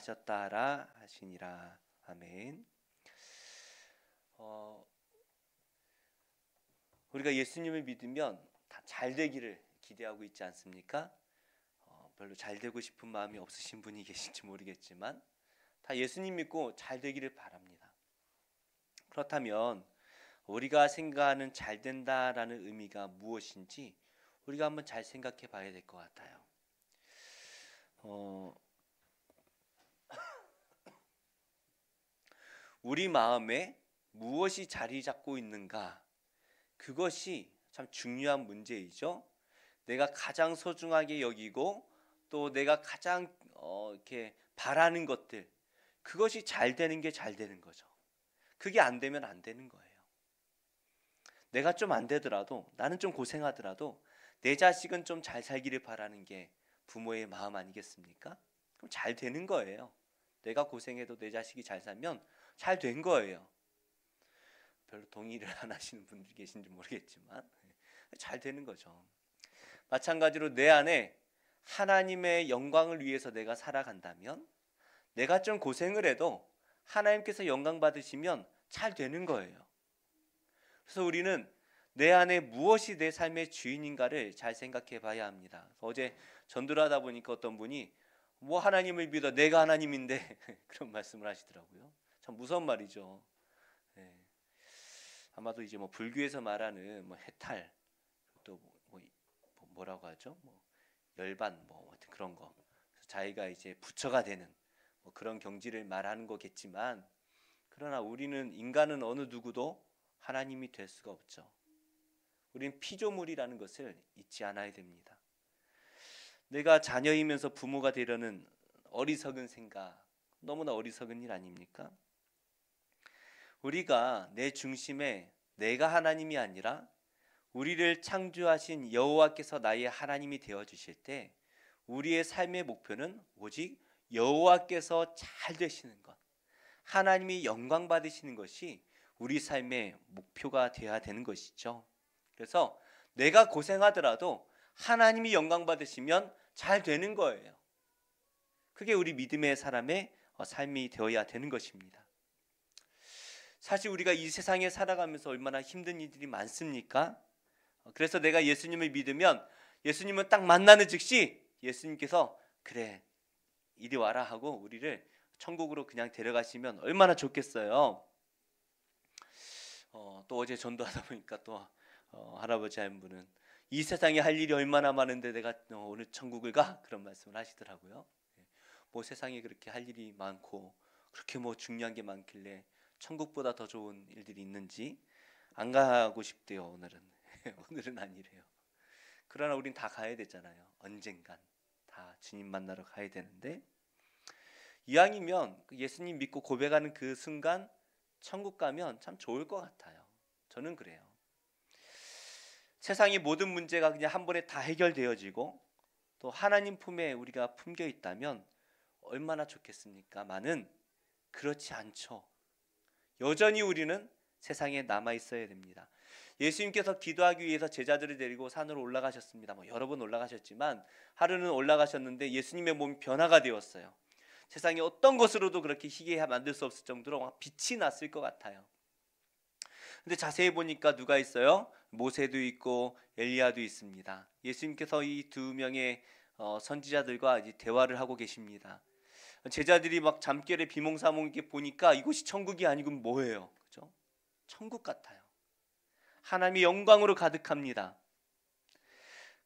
하셨다라 하시니라. 아멘. 우리가 예수님을 믿으면 다 잘 되기를 기대하고 있지 않습니까? 별로 잘 되고 싶은 마음이 없으신 분이 계실지 모르겠지만 다 예수님 믿고 잘 되기를 바랍니다. 그렇다면 우리가 생각하는 잘 된다라는 의미가 무엇인지 우리가 한번 잘 생각해 봐야 될 것 같아요. 우리 마음에 무엇이 자리 잡고 있는가, 그것이 참 중요한 문제이죠. 내가 가장 소중하게 여기고 또 내가 가장 이렇게 바라는 것들, 그것이 잘 되는 게 잘 되는 거죠. 그게 안 되면 안 되는 거예요. 내가 좀 안 되더라도, 나는 좀 고생하더라도 내 자식은 좀 잘 살기를 바라는 게 부모의 마음 아니겠습니까? 그럼 잘 되는 거예요. 내가 고생해도 내 자식이 잘 살면 잘 된 거예요. 별로 동의를 안 하시는 분들이 계신지 모르겠지만 잘 되는 거죠. 마찬가지로 내 안에 하나님의 영광을 위해서 내가 살아간다면, 내가 좀 고생을 해도 하나님께서 영광 받으시면 잘 되는 거예요. 그래서 우리는 내 안에 무엇이 내 삶의 주인인가를 잘 생각해 봐야 합니다. 어제 전도를 하다 보니까 어떤 분이 뭐 하나님을 믿어, 내가 하나님인데 그런 말씀을 하시더라고요. 참 무서운 말이죠. 네. 아마도 이제 뭐 불교에서 말하는 뭐 해탈, 또 뭐라고 하죠? 뭐 열반, 뭐 그런 거, 자기가 이제 부처가 되는 뭐 그런 경지를 말하는 거겠지만, 그러나 우리는, 인간은 어느 누구도 하나님이 될 수가 없죠. 우린 피조물이라는 것을 잊지 않아야 됩니다. 내가 자녀이면서 부모가 되려는 어리석은 생각, 너무나 어리석은 일 아닙니까? 우리가 내 중심에 내가 하나님이 아니라 우리를 창조하신 여호와께서 나의 하나님이 되어 주실 때, 우리의 삶의 목표는 오직 여호와께서 잘 되시는 것, 하나님이 영광 받으시는 것이 우리 삶의 목표가 되어야 되는 것이죠. 그래서 내가 고생하더라도 하나님이 영광 받으시면 잘 되는 거예요. 그게 우리 믿음의 사람의 삶이 되어야 되는 것입니다. 사실 우리가 이 세상에 살아가면서 얼마나 힘든 일들이 많습니까? 그래서 내가 예수님을 믿으면, 예수님은 딱 만나는 즉시 예수님께서 그래 이리 와라 하고 우리를 천국으로 그냥 데려가시면 얼마나 좋겠어요. 또 어제 전도하다 보니까 또 할아버지 한 분은 이 세상에 할 일이 얼마나 많은데 내가 오늘 천국을 가? 그런 말씀을 하시더라고요. 뭐 세상에 그렇게 할 일이 많고 그렇게 뭐 중요한 게 많길래 천국보다 더 좋은 일들이 있는지 안 가고 싶대요. 오늘은 오늘은 아니래요. 그러나 우린 다 가야 되잖아요. 언젠간 다 주님 만나러 가야 되는데, 이왕이면 예수님 믿고 고백하는 그 순간 천국 가면 참 좋을 것 같아요. 저는 그래요. 세상의 모든 문제가 그냥 한 번에 다 해결되어지고 또 하나님 품에 우리가 품겨 있다면 얼마나 좋겠습니까?만은 그렇지 않죠. 여전히 우리는 세상에 남아 있어야 됩니다. 예수님께서 기도하기 위해서 제자들을 데리고 산으로 올라가셨습니다. 여러 번 올라가셨지만 하루는 올라가셨는데 예수님의 몸이 변화가 되었어요. 세상에 어떤 것으로도 그렇게 희게 만들 수 없을 정도로 빛이 났을 것 같아요. 근데 자세히 보니까 누가 있어요? 모세도 있고 엘리야도 있습니다. 예수님께서 이 두 명의 선지자들과 이제 대화를 하고 계십니다. 제자들이 막 잠결에 비몽사몽 이렇게 보니까 이곳이 천국이 아니고 뭐예요? 그죠? 천국 같아요. 하나님의 영광으로 가득합니다.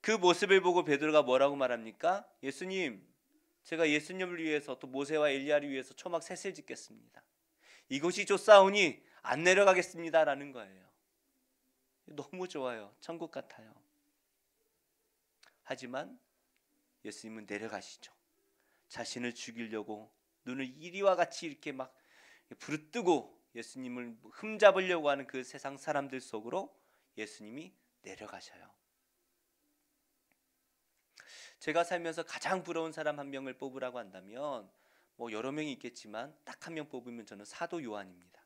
그 모습을 보고 베드로가 뭐라고 말합니까? 예수님, 제가 예수님을 위해서 또 모세와 엘리야를 위해서 초막 셋을 짓겠습니다. 이곳이 좋사오니 안 내려가겠습니다 라는 거예요. 너무 좋아요. 천국 같아요. 하지만 예수님은 내려가시죠. 자신을 죽이려고 눈을 이리와 같이 이렇게 막 부르뜨고 예수님을 흠잡으려고 하는 그 세상 사람들 속으로 예수님이 내려가셔요. 제가 살면서 가장 부러운 사람 한 명을 뽑으라고 한다면 뭐 여러 명이 있겠지만 딱 한 명 뽑으면 저는 사도 요한입니다.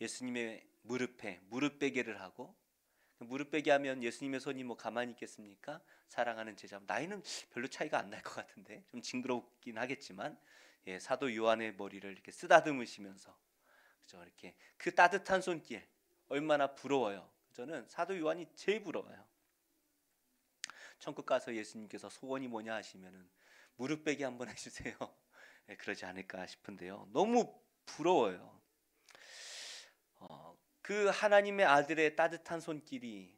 예수님의 무릎에 무릎 베개를 하고, 무릎 베개 하면 예수님의 손이 뭐 가만히 있겠습니까? 사랑하는 제자, 나이는 별로 차이가 안 날 것 같은데 좀 징그럽긴 하겠지만 사도 요한의 머리를 이렇게 쓰다듬으시면서, 그죠? 이렇게 그 따뜻한 손길 얼마나 부러워요. 저는 사도 요한이 제일 부러워요. 천국 가서 예수님께서 소원이 뭐냐 하시면은 무릎 베기 한번 해주세요. 그러지 않을까 싶은데요. 너무 부러워요. 그 하나님의 아들의 따뜻한 손길이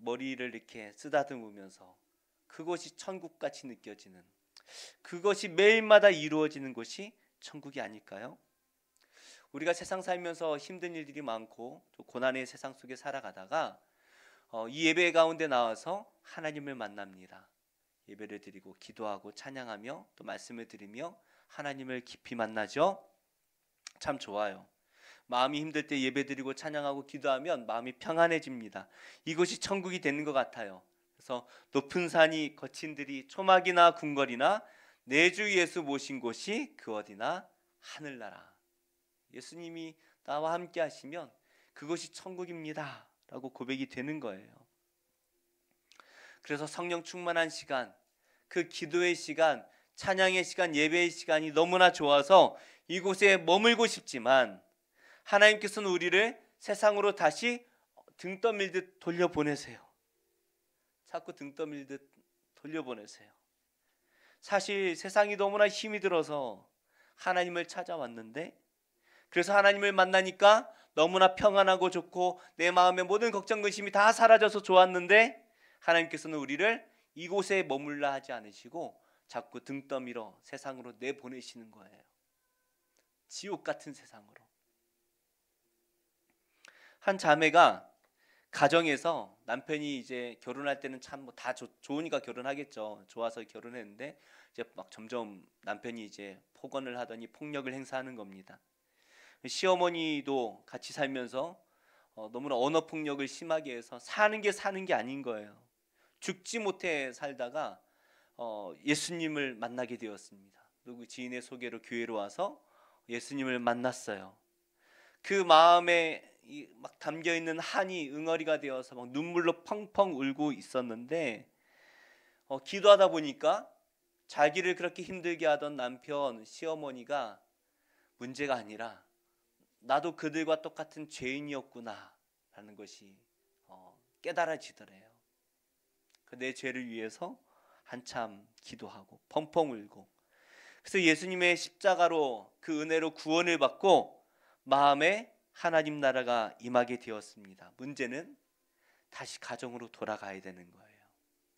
머리를 이렇게 쓰다듬으면서 그것이 천국같이 느껴지는, 그것이 매일마다 이루어지는 것이 천국이 아닐까요? 우리가 세상 살면서 힘든 일들이 많고 또 고난의 세상 속에 살아가다가 이 예배 가운데 나와서 하나님을 만납니다. 예배를 드리고 기도하고 찬양하며 또 말씀을 드리며 하나님을 깊이 만나죠. 참 좋아요. 마음이 힘들 때 예배드리고 찬양하고 기도하면 마음이 평안해집니다. 이것이 천국이 되는 것 같아요. 그래서 높은 산이 거친 들이 초막이나 궁궐이나 내 주 예수 모신 곳이 그 어디나 하늘나라. 예수님이 나와 함께 하시면 그것이 천국입니다 라고 고백이 되는 거예요. 그래서 성령 충만한 시간, 그 기도의 시간, 찬양의 시간, 예배의 시간이 너무나 좋아서 이곳에 머물고 싶지만 하나님께서는 우리를 세상으로 다시 등 떠밀듯 돌려보내세요. 자꾸 등 떠밀듯 돌려보내세요. 사실 세상이 너무나 힘이 들어서 하나님을 찾아왔는데, 그래서 하나님을 만나니까 너무나 평안하고 좋고 내 마음의 모든 걱정 근심이 다 사라져서 좋았는데, 하나님께서는 우리를 이곳에 머물라 하지 않으시고 자꾸 등 떠밀어 세상으로 내보내시는 거예요. 지옥 같은 세상으로. 한 자매가 가정에서 남편이 이제 결혼할 때는 참 뭐 다 좋으니까 결혼하겠죠. 좋아서 결혼했는데 이제 막 점점 남편이 이제 폭언을 하더니 폭력을 행사하는 겁니다. 시어머니도 같이 살면서 너무나 언어 폭력을 심하게 해서 사는 게 아닌 거예요. 죽지 못해 살다가 예수님을 만나게 되었습니다. 누구 지인의 소개로 교회로 와서 예수님을 만났어요. 그 마음에 막 담겨 있는 한이 응어리가 되어서 막 눈물로 펑펑 울고 있었는데, 기도하다 보니까 자기를 그렇게 힘들게 하던 남편, 시어머니가 문제가 아니라 나도 그들과 똑같은 죄인이었구나 라는 것이 깨달아지더래요. 내 죄를 위해서 한참 기도하고 펑펑 울고, 그래서 예수님의 십자가로 그 은혜로 구원을 받고 마음에 하나님 나라가 임하게 되었습니다. 문제는 다시 가정으로 돌아가야 되는 거예요.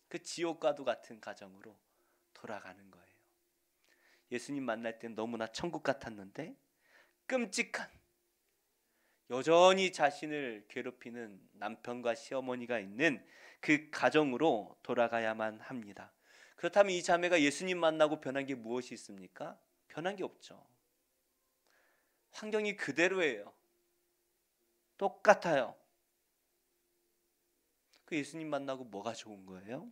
그 지옥과도 같은 가정으로 돌아가는 거예요. 예수님 만날 땐 너무나 천국 같았는데 끔찍한, 여전히 자신을 괴롭히는 남편과 시어머니가 있는 그 가정으로 돌아가야만 합니다. 그렇다면 이 자매가 예수님 만나고 변한 게 무엇이 있습니까? 변한 게 없죠. 환경이 그대로예요. 똑같아요. 그 예수님 만나고 뭐가 좋은 거예요?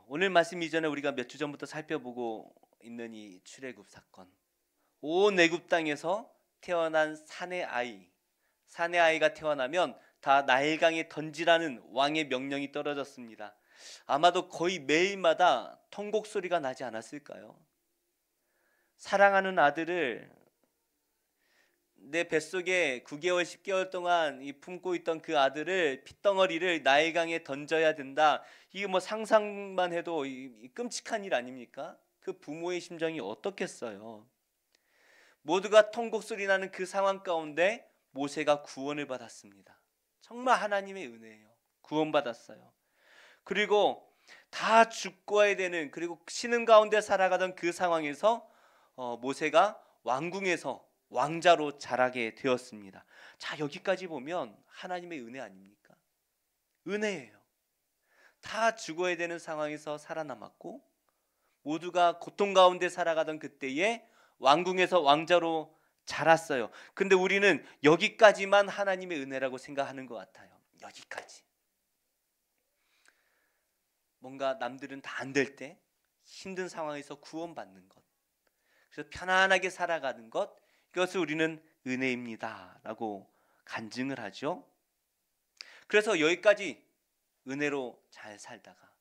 오늘 말씀 이전에 우리가 몇 주 전부터 살펴보고 있는 이 출애굽 사건, 온 애굽 땅에서 태어난 사내 아이가 태어나면 다 나일강에 던지라는 왕의 명령이 떨어졌습니다. 아마도 거의 매일마다 통곡 소리가 나지 않았을까요? 사랑하는 아들을, 내 뱃속에 9개월 10개월 동안 품고 있던 그 아들을, 핏덩어리를 나일강에 던져야 된다. 이게 뭐 상상만 해도 끔찍한 일 아닙니까? 그 부모의 심정이 어떻겠어요? 모두가 통곡 소리 나는 그 상황 가운데 모세가 구원을 받았습니다. 정말 하나님의 은혜예요. 구원받았어요. 그리고 다 죽어야 되는, 그리고 신음 가운데 살아가던 그 상황에서 모세가 왕궁에서 왕자로 자라게 되었습니다. 자, 여기까지 보면 하나님의 은혜 아닙니까? 은혜예요. 다 죽어야 되는 상황에서 살아남았고, 모두가 고통 가운데 살아가던 그때에 왕궁에서 왕자로 자랐어요. 근데 우리는 여기까지만 하나님의 은혜라고 생각하는 것 같아요. 여기까지. 뭔가 남들은 다 안 될 때 힘든 상황에서 구원받는 것, 그래서 편안하게 살아가는 것, 이것을 우리는 은혜입니다 라고 간증을 하죠. 그래서 여기까지 은혜로 잘 살다가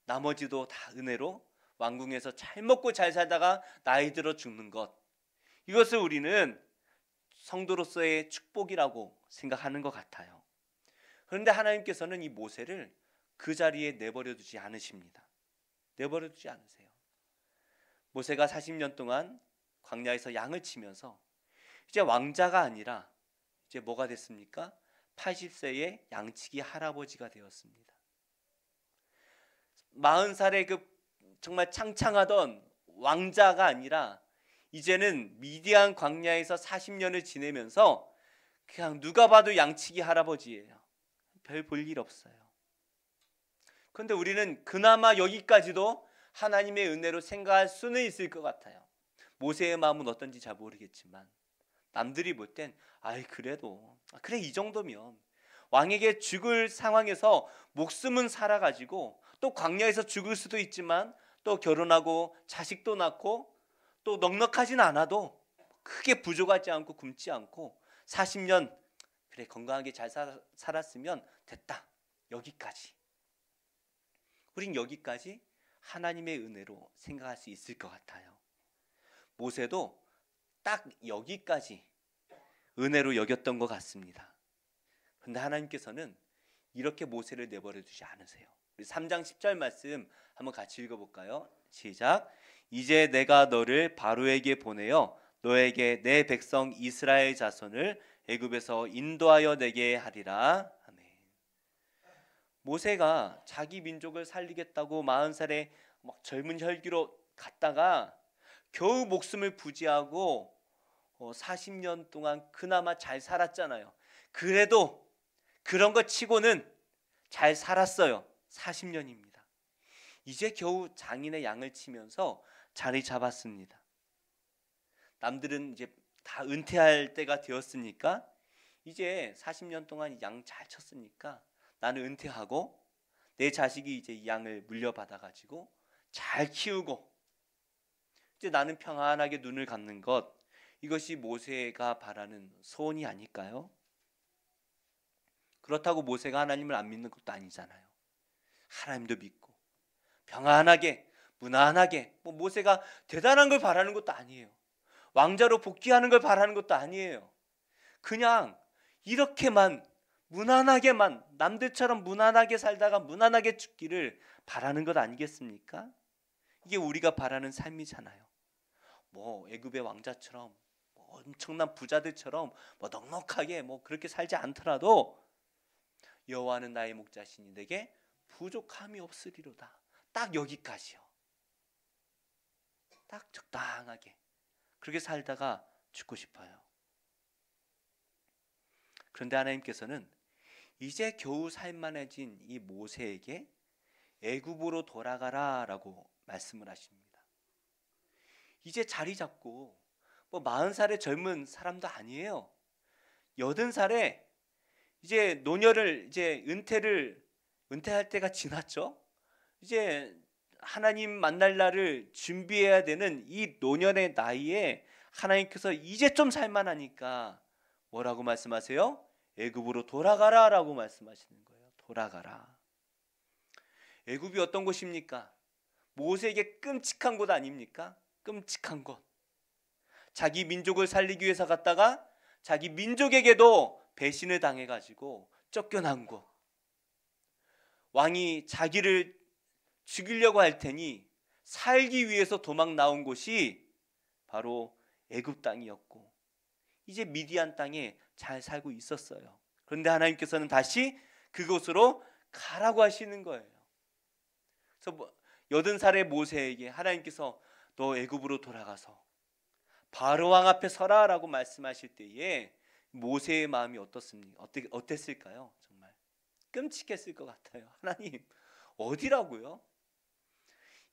나머지도 다 은혜로 왕궁에서 잘 먹고 잘 살다가 나이 들어 죽는 것, 이것을 우리는 성도로서의 축복이라고 생각하는 것 같아요. 그런데 하나님께서는 이 모세를 그 자리에 내버려 두지 않으십니다. 내버려 두지 않으세요. 모세가 40년 동안 광야에서 양을 치면서 이제 왕자가 아니라 이제 뭐가 됐습니까? 80세의 양치기 할아버지가 되었습니다. 40살의 그 정말 창창하던 왕자가 아니라 이제는 미디안 광야에서 40년을 지내면서 그냥 누가 봐도 양치기 할아버지예요. 별 볼 일 없어요. 그런데 우리는 그나마 여기까지도 하나님의 은혜로 생각할 수는 있을 것 같아요. 모세의 마음은 어떤지 잘 모르겠지만 남들이 볼 땐 아이 그래도 그래 이 정도면 왕에게 죽을 상황에서 목숨은 살아가지고 또 광야에서 죽을 수도 있지만 또 결혼하고 자식도 낳고 또 넉넉하진 않아도 크게 부족하지 않고 굶지 않고 40년 그래 건강하게 잘 살았으면 됐다. 여기까지. 우린 여기까지 하나님의 은혜로 생각할 수 있을 것 같아요. 모세도 딱 여기까지 은혜로 여겼던 것 같습니다. 그런데 하나님께서는 이렇게 모세를 내버려 두지 않으세요. 우리 3장 10절 말씀 한번 같이 읽어볼까요? 시작. 이제 내가 너를 바로에게 보내어 너에게 내 백성 이스라엘 자손을 애굽에서 인도하여 내게 하리라. 아멘. 모세가 자기 민족을 살리겠다고 40살에 막 젊은 혈기로 갔다가 겨우 목숨을 부지하고 40년 동안 그나마 잘 살았잖아요. 그래도 그런 것 치고는 잘 살았어요. 40년입니다. 이제 겨우 장인의 양을 치면서 자리 잡았습니다. 남들은 이제 다 은퇴할 때가 되었으니까 이제 40년 동안 양 잘 쳤으니까 나는 은퇴하고 내 자식이 이제 이 양을 물려받아 가지고 잘 키우고 이제 나는 평안하게 눈을 감는 것, 이것이 모세가 바라는 소원이 아닐까요? 그렇다고 모세가 하나님을 안 믿는 것도 아니잖아요. 하나님도 믿고 평안하게 무난하게, 모세가 대단한 걸 바라는 것도 아니에요. 왕자로 복귀하는 걸 바라는 것도 아니에요. 그냥 이렇게만 무난하게만 남들처럼 무난하게 살다가 무난하게 죽기를 바라는 것 아니겠습니까? 이게 우리가 바라는 삶이잖아요. 애굽의 왕자처럼 엄청난 부자들처럼 넉넉하게 그렇게 살지 않더라도 여호와는 나의 목자시니 내게 부족함이 없으리로다. 딱 여기까지요. 딱 적당하게 그렇게 살다가 죽고 싶어요. 그런데 하나님께서는 이제 겨우 살만해진 이 모세에게 애굽으로 돌아가라라고 말씀을 하십니다. 이제 자리 잡고 40살의 젊은 사람도 아니에요. 80살에 이제 노년을 이제 은퇴할 때가 지났죠. 이제 하나님 만날 날을 준비해야 되는 이 노년의 나이에 하나님께서 이제 좀 살만하니까 뭐라고 말씀하세요? 애굽으로 돌아가라라고 말씀하시는 거예요. 돌아가라. 애굽이 어떤 곳입니까? 모세에게 끔찍한 곳 아닙니까? 끔찍한 곳. 자기 민족을 살리기 위해서 갔다가 자기 민족에게도 배신을 당해가지고 쫓겨난 곳. 왕이 자기를 죽이려고 할 테니 살기 위해서 도망 나온 곳이 바로 애굽 땅이었고 이제 미디안 땅에 잘 살고 있었어요. 그런데 하나님께서는 다시 그곳으로 가라고 하시는 거예요. 그래서 80살의 모세에게 하나님께서 너 애굽으로 돌아가서 바로 왕 앞에 서라라고 말씀하실 때에 모세의 마음이 어땠을까요? 정말 끔찍했을 것 같아요. 하나님 어디라고요?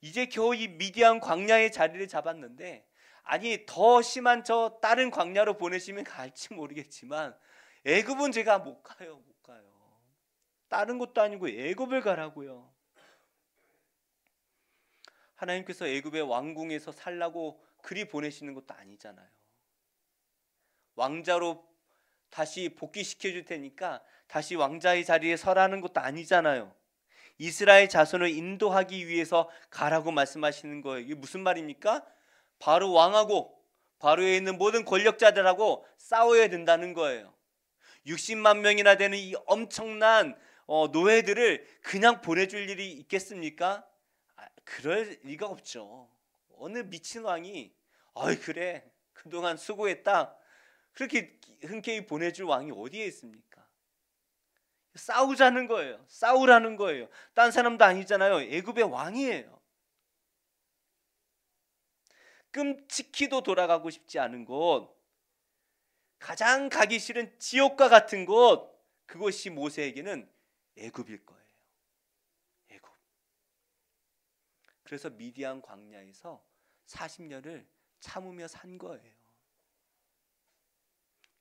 이제 겨우 이 미디안 광야의 자리를 잡았는데 아니 더 심한 저 다른 광야로 보내시면 갈지 모르겠지만 애굽은 제가 못 가요. 다른 곳도 아니고 애굽을 가라고요. 하나님께서 애굽의 왕궁에서 살라고 그리 보내시는 것도 아니잖아요. 왕자로 다시 복귀시켜 줄 테니까 다시 왕자의 자리에 서라는 것도 아니잖아요. 이스라엘 자손을 인도하기 위해서 가라고 말씀하시는 거예요. 이게 무슨 말입니까? 바로 왕하고 바로에 있는 모든 권력자들하고 싸워야 된다는 거예요. 60만 명이나 되는 이 엄청난 노예들을 그냥 보내줄 일이 있겠습니까? 그럴 리가 없죠. 어느 미친 왕이 그래 그동안 수고했다 그렇게 흔쾌히 보내줄 왕이 어디에 있습니까? 싸우자는 거예요. 싸우라는 거예요. 딴 사람도 아니잖아요. 애굽의 왕이에요. 끔찍히도 돌아가고 싶지 않은 곳, 가장 가기 싫은 지옥과 같은 곳, 그것이 모세에게는 애굽일 거예요. 애굽. 그래서 미디안 광야에서 40년을 참으며 산 거예요.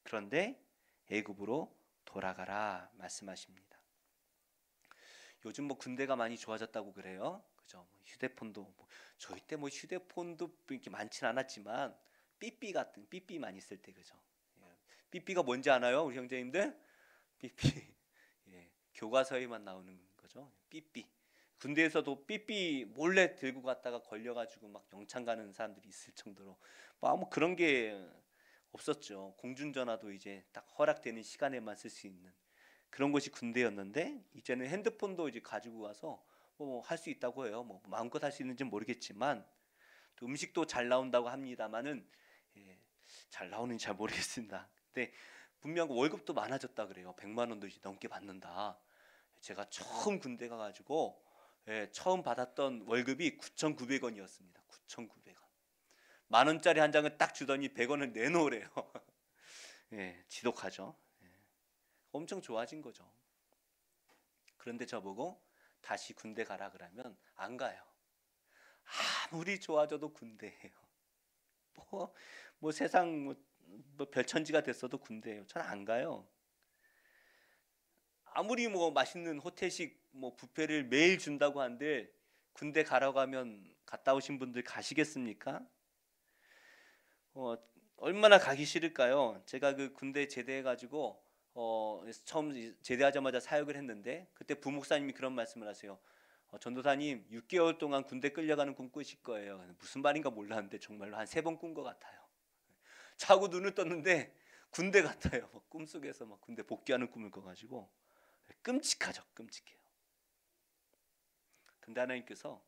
그런데 애굽으로 돌아가라 말씀하십니다. 요즘 군대가 많이 좋아졌다고 그래요. 그죠? 휴대폰도 저희 때 휴대폰도 이렇게 많지는 않았지만 삐삐 같은 삐삐 많이 쓸 때 그죠? 삐삐가 뭔지 아나요, 우리 형제님들? 삐삐. 교과서에만 나오는 거죠. 삐삐. 군대에서도 삐삐 몰래 들고 갔다가 걸려가지고 막 영창 가는 사람들이 있을 정도로 아무 그런 게 없었죠. 공중전화도 이제 딱 허락되는 시간에만 쓸 수 있는 그런 곳이 군대였는데 이제는 핸드폰도 이제 가지고 가서 할 수 있다고 해요. 마음껏 할 수 있는지는 모르겠지만 또 음식도 잘 나온다고 합니다만은 잘 나오는지 잘 모르겠습니다. 근데 분명 월급도 많아졌다 그래요. 100만 원도 이제 넘게 받는다. 제가 처음 군대 가가지고 처음 받았던 월급이 9,900원이었습니다. 9,900원. 만 원짜리 한 장을 딱 주더니 100원을 내놓으래요. 지독하죠. 엄청 좋아진 거죠. 그런데 저보고 다시 군대 가라 그러면 안 가요. 아무리 좋아져도 군대예요. 세상 별천지가 됐어도 군대예요. 저는 안 가요. 아무리 맛있는 호텔식 뷔페를 매일 준다고 한들 군대 가라고 하면 갔다 오신 분들 가시겠습니까? 얼마나 가기 싫을까요? 제가 그 군대 제대해가지고 처음 제대하자마자 사역을 했는데 그때 부목사님이 그런 말씀을 하세요. 전도사님 6개월 동안 군대 끌려가는 꿈 꾸실 거예요. 무슨 말인가 몰랐는데 정말로 한 3번 꾼 것 같아요. 자고 눈을 떴는데 군대 같아요. 꿈속에서 군대 복귀하는 꿈을 꿔가지고 끔찍하죠. 끔찍해요. 근데 하나님께서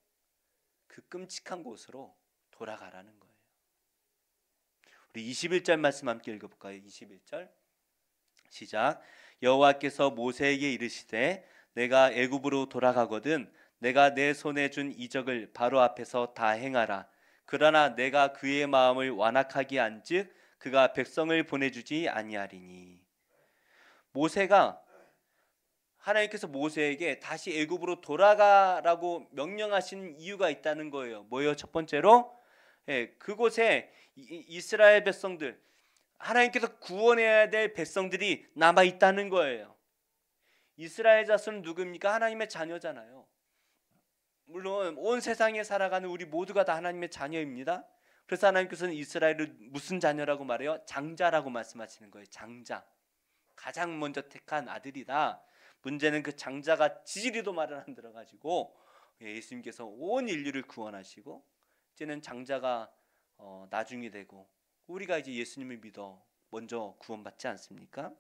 그 끔찍한 곳으로 돌아가라는 거예요. 우리 21절 말씀 함께 읽어볼까요? 21절 시작. 여호와께서 모세에게 이르시되 내가 애굽으로 돌아가거든 내가 내 손에 준 이적을 바로 앞에서 다 행하라. 그러나 내가 그의 마음을 완악하게 한즉 그가 백성을 보내주지 아니하리니. 모세가 하나님께서 모세에게 다시 애굽으로 돌아가라고 명령하신 이유가 있다는 거예요. 뭐예요? 첫 번째로 그곳에 이스라엘 백성들, 하나님께서 구원해야 될 백성들이 남아 있다는 거예요. 이스라엘 자손은 누굽니까? 하나님의 자녀잖아요. 물론 온 세상에 살아가는 우리 모두가 다 하나님의 자녀입니다. 그래서 하나님께서는 이스라엘을 무슨 자녀라고 말해요? 장자라고 말씀하시는 거예요. 장자. 가장 먼저 택한 아들이다. 문제는 그 장자가 지지리도 말을 안 들어가지고 예수님께서 온 인류를 구원하시고 이제는 장자가 나중이 되고 우리가 이제 예수님을 믿어 먼저 구원받지 않습니까?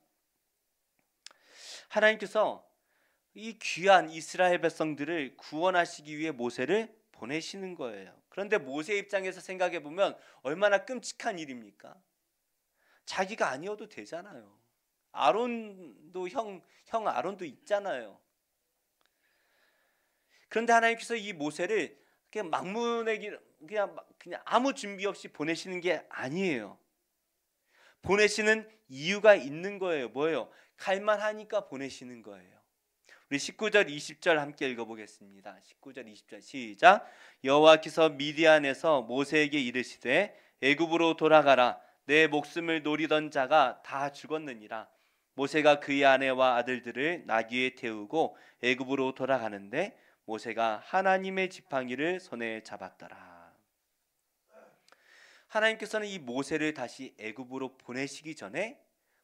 하나님께서 이 귀한 이스라엘 백성들을 구원하시기 위해 모세를 보내시는 거예요. 그런데 모세 입장에서 생각해 보면 얼마나 끔찍한 일입니까? 자기가 아니어도 되잖아요. 아론도 형 아론도 있잖아요. 그런데 하나님께서 이 모세를 그냥 막문의 그냥 아무 준비 없이 보내시는 게 아니에요. 보내시는 이유가 있는 거예요. 뭐예요? 갈만하니까 보내시는 거예요. 우리 19절 20절 함께 읽어보겠습니다. 19절 20절 시작. 여호와께서 미디안에서 모세에게 이르시되 애굽으로 돌아가라. 내 목숨을 노리던 자가 다 죽었느니라. 모세가 그의 아내와 아들들을 나귀에 태우고 애굽으로 돌아가는데 모세가 하나님의 지팡이를 손에 잡았더라. 하나님께서는 이 모세를 다시 애굽으로 보내시기 전에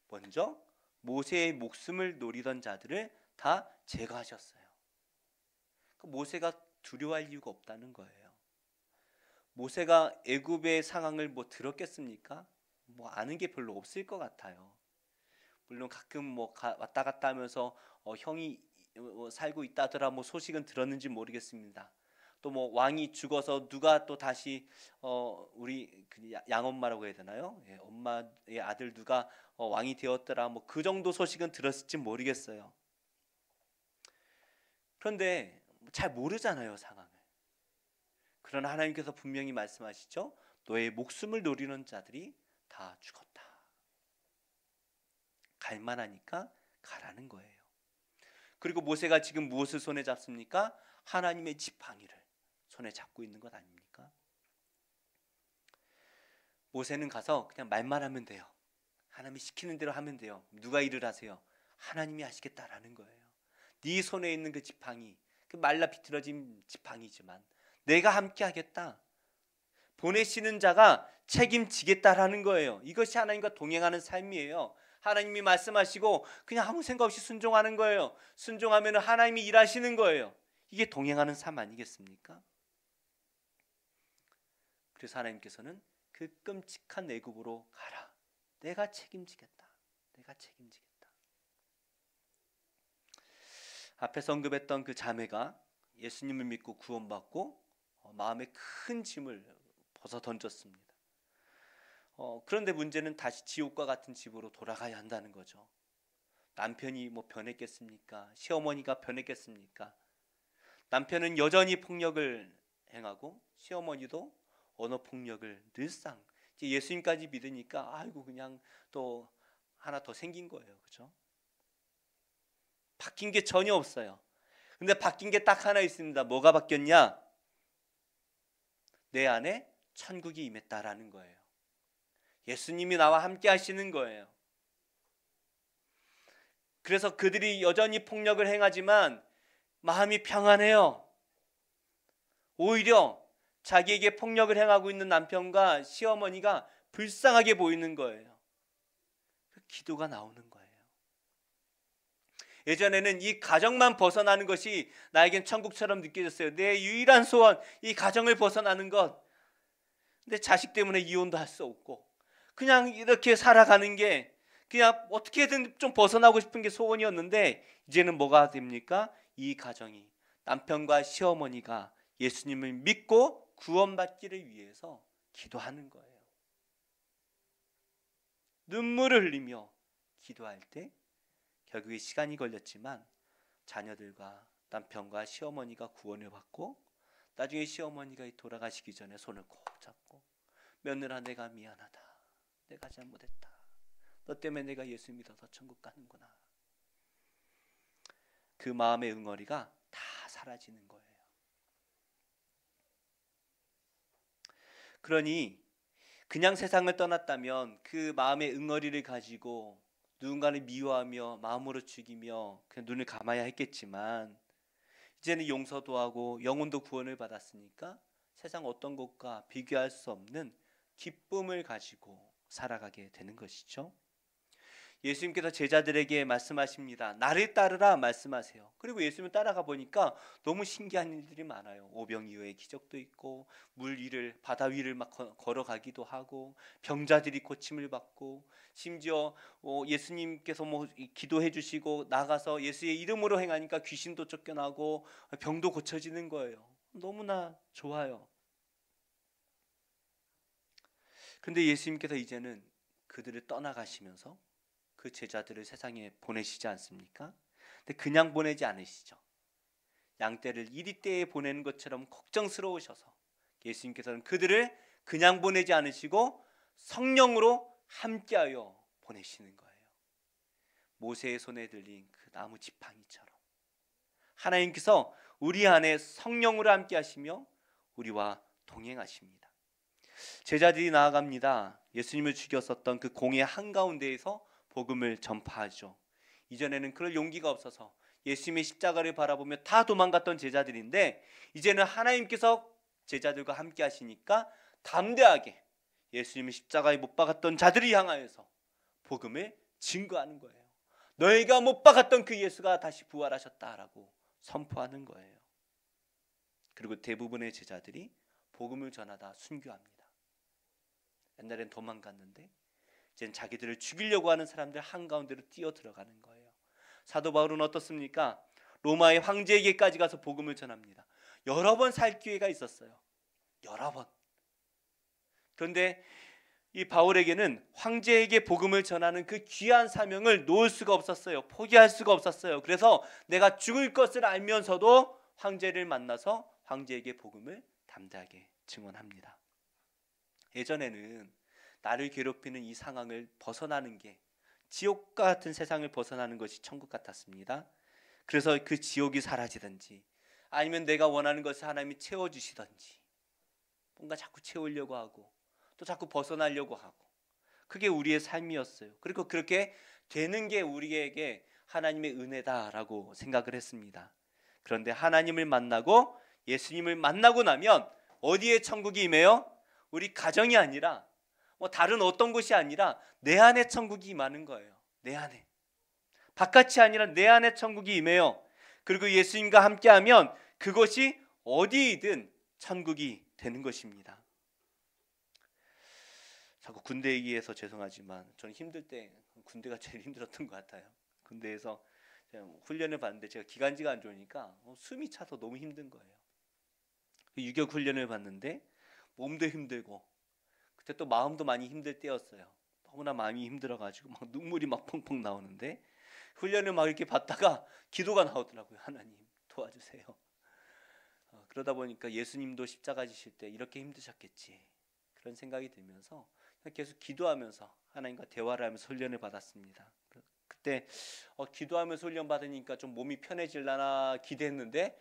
먼저 모세의 목숨을 노리던 자들을 다 제거하셨어요. 모세가 두려워할 이유가 없다는 거예요. 모세가 애굽의 상황을 뭐 들었겠습니까? 뭐 아는 게 별로 없을 것 같아요. 물론 가끔 뭐 왔다 갔다 하면서 형이 살고 있다더라 뭐 소식은 들었는지 모르겠습니다. 또 뭐 왕이 죽어서 누가 또 다시 우리 양엄마라고 해야 되나요? 예, 엄마의 아들 누가 왕이 되었더라 뭐 그 정도 소식은 들었을지 모르겠어요. 그런데 잘 모르잖아요, 상황을. 그러나 하나님께서 분명히 말씀하시죠. 너의 목숨을 노리는 자들이 다 죽었다. 갈만하니까 가라는 거예요. 그리고 모세가 지금 무엇을 손에 잡습니까? 하나님의 지팡이를 손에 잡고 있는 것 아닙니까? 모세는 가서 그냥 말만 하면 돼요. 하나님이 시키는 대로 하면 돼요. 누가 일을 하세요? 하나님이 하시겠다라는 거예요. 네 손에 있는 그 지팡이, 그 말라 비틀어진 지팡이지만 내가 함께 하겠다. 보내시는 자가 책임지겠다라는 거예요. 이것이 하나님과 동행하는 삶이에요. 하나님이 말씀하시고 그냥 아무 생각 없이 순종하는 거예요. 순종하면 하나님이 일하시는 거예요. 이게 동행하는 삶 아니겠습니까? 그래서 하나님께서는 그 끔찍한 애굽으로 가라. 내가 책임지겠다. 내가 책임지겠다. 앞에서 언급했던 그 자매가 예수님을 믿고 구원받고 마음에 큰 짐을 벗어 던졌습니다. 그런데 문제는 다시 지옥과 같은 집으로 돌아가야 한다는 거죠. 남편이 뭐 변했겠습니까? 시어머니가 변했겠습니까? 남편은 여전히 폭력을 행하고 시어머니도 언어 폭력을 늘상 이제 예수님까지 믿으니까 아이고 그냥 또 하나 더 생긴 거예요. 그렇죠? 바뀐 게 전혀 없어요. 근데 바뀐 게 딱 하나 있습니다. 뭐가 바뀌었냐? 내 안에 천국이 임했다라는 거예요. 예수님이 나와 함께 하시는 거예요. 그래서 그들이 여전히 폭력을 행하지만 마음이 평안해요. 오히려 자기에게 폭력을 행하고 있는 남편과 시어머니가 불쌍하게 보이는 거예요. 기도가 나오는 거예요. 예전에는 이 가정만 벗어나는 것이 나에겐 천국처럼 느껴졌어요. 내 유일한 소원, 이 가정을 벗어나는 것. 근데 자식 때문에 이혼도 할 수 없고 그냥 이렇게 살아가는 게 그냥 어떻게든 좀 벗어나고 싶은 게 소원이었는데 이제는 뭐가 됩니까? 이 가정이 남편과 시어머니가 예수님을 믿고 구원받기를 위해서 기도하는 거예요. 눈물을 흘리며 기도할 때 결국에 시간이 걸렸지만 자녀들과 남편과 시어머니가 구원을 받고 나중에 시어머니가 돌아가시기 전에 손을 꼭 잡고 며느라 내가 미안하다. 내가 잘못했다. 너 때문에 내가 예수 믿어서 천국 가는구나. 그 마음의 응어리가 다 사라지는 거예요. 그러니 그냥 세상을 떠났다면 그 마음의 응어리를 가지고 누군가를 미워하며 마음으로 죽이며 그냥 눈을 감아야 했겠지만 이제는 용서도 하고 영혼도 구원을 받았으니까 세상 어떤 것과 비교할 수 없는 기쁨을 가지고 살아가게 되는 것이죠. 예수님께서 제자들에게 말씀하십니다. 나를 따르라 말씀하세요. 그리고 예수님을 따라가 보니까 너무 신기한 일들이 많아요. 오병이어의 기적도 있고 물 위를 바다 위를 막 걸어가기도 하고 병자들이 고침을 받고 심지어 예수님께서 뭐 기도해 주시고 나가서 예수의 이름으로 행하니까 귀신도 쫓겨나고 병도 고쳐지는 거예요. 너무나 좋아요. 근데 예수님께서 이제는 그들을 떠나가시면서 그 제자들을 세상에 보내시지 않습니까? 근데 그냥 보내지 않으시죠. 양떼를 이리떼에 보내는 것처럼 걱정스러우셔서 예수님께서는 그들을 그냥 보내지 않으시고 성령으로 함께하여 보내시는 거예요. 모세의 손에 들린 그 나무 지팡이처럼 하나님께서 우리 안에 성령으로 함께하시며 우리와 동행하십니다. 제자들이 나아갑니다. 예수님을 죽였었던 그 공의 한가운데에서 복음을 전파하죠. 이전에는 그럴 용기가 없어서 예수님의 십자가를 바라보며 다 도망갔던 제자들인데 이제는 하나님께서 제자들과 함께 하시니까 담대하게 예수님의 십자가에 못 박았던 자들을 향하여서 복음을 증거하는 거예요. 너희가 못 박았던 그 예수가 다시 부활하셨다라고 선포하는 거예요. 그리고 대부분의 제자들이 복음을 전하다 순교합니다. 옛날엔 도망갔는데 이젠 자기들을 죽이려고 하는 사람들 한가운데로 뛰어 들어가는 거예요. 사도 바울은 어떻습니까? 로마의 황제에게까지 가서 복음을 전합니다. 여러 번 살 기회가 있었어요. 여러 번. 그런데 이 바울에게는 황제에게 복음을 전하는 그 귀한 사명을 놓을 수가 없었어요. 포기할 수가 없었어요. 그래서 내가 죽을 것을 알면서도 황제를 만나서 황제에게 복음을 담대하게 증언합니다. 예전에는 나를 괴롭히는 이 상황을 벗어나는 게, 지옥과 같은 세상을 벗어나는 것이 천국 같았습니다. 그래서 그 지옥이 사라지든지 아니면 내가 원하는 것을 하나님이 채워주시든지, 뭔가 자꾸 채우려고 하고 또 자꾸 벗어나려고 하고, 그게 우리의 삶이었어요. 그리고 그렇게 되는 게 우리에게 하나님의 은혜다라고 생각을 했습니다. 그런데 하나님을 만나고 예수님을 만나고 나면 어디에 천국이 임해요? 우리 가정이 아니라 다른 어떤 곳이 아니라 내 안에 천국이 임하는 거예요. 내 안에. 바깥이 아니라 내 안에 천국이 임해요. 그리고 예수님과 함께하면 그것이 어디이든 천국이 되는 것입니다. 자꾸 군대 얘기해서 죄송하지만 저는 힘들 때 군대가 제일 힘들었던 것 같아요. 군대에서 훈련을 받는데 제가 기관지가 안 좋으니까 숨이 차서 너무 힘든 거예요. 유격 훈련을 받는데 몸도 힘들고 그때 또 마음도 많이 힘들 때였어요. 너무나 마음이 힘들어가지고 막 눈물이 막 펑펑 나오는데 훈련을 막 이렇게 받다가 기도가 나오더라고요. 하나님 도와주세요. 그러다 보니까 예수님도 십자가 지실 때 이렇게 힘드셨겠지, 그런 생각이 들면서 계속 기도하면서 하나님과 대화를 하면서 훈련을 받았습니다. 그때 기도하면서 훈련 받으니까 좀 몸이 편해질라나 기대했는데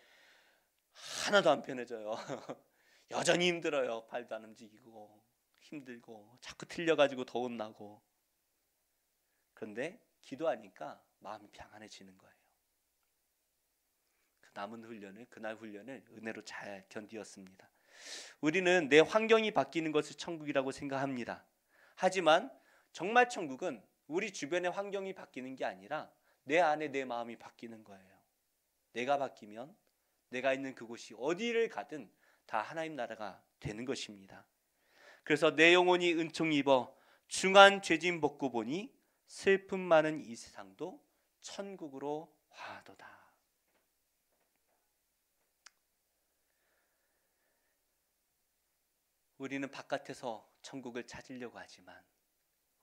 하나도 안 편해져요. 여전히 힘들어요. 발도 안 움직이고 힘들고 자꾸 틀려가지고 더 혼나고. 그런데 기도하니까 마음이 평안해지는 거예요. 그 남은 훈련을, 그날 훈련을 은혜로 잘 견디었습니다. 우리는 내 환경이 바뀌는 것을 천국이라고 생각합니다. 하지만 정말 천국은 우리 주변의 환경이 바뀌는 게 아니라 내 안에 내 마음이 바뀌는 거예요. 내가 바뀌면 내가 있는 그곳이 어디를 가든 다 하나님 나라가 되는 것입니다. 그래서 내 영혼이 은총 입어 중한 죄짐 벗고 보니 슬픔 많은 이 세상도 천국으로 화하도다. 우리는 바깥에서 천국을 찾으려고 하지만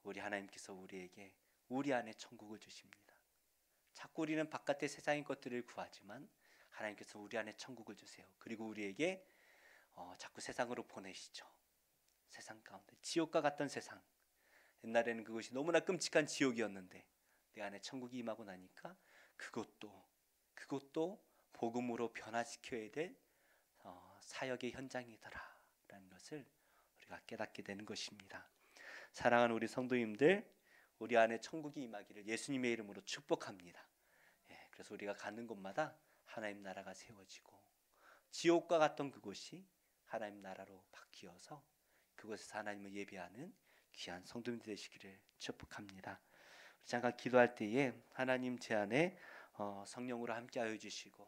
우리 하나님께서 우리에게 우리 안에 천국을 주십니다. 자꾸 우리는 바깥의 세상의 것들을 구하지만 하나님께서 우리 안에 천국을 주세요. 그리고 우리에게 자꾸 세상으로 보내시죠. 세상 가운데 지옥과 같던 세상, 옛날에는 그것이 너무나 끔찍한 지옥이었는데 내 안에 천국이 임하고 나니까 그것도 복음으로 변화시켜야 될 사역의 현장이더라 라는 것을 우리가 깨닫게 되는 것입니다. 사랑하는 우리 성도님들, 우리 안에 천국이 임하기를 예수님의 이름으로 축복합니다. 그래서 우리가 가는 곳마다 하나님 나라가 세워지고 지옥과 같던 그곳이 하나님 나라로 바뀌어서 그곳에서 하나님을 예배하는 귀한 성도님들 되시기를 축복합니다. 잠깐 기도할 때에 하나님 제 안에 성령으로 함께하여 주시고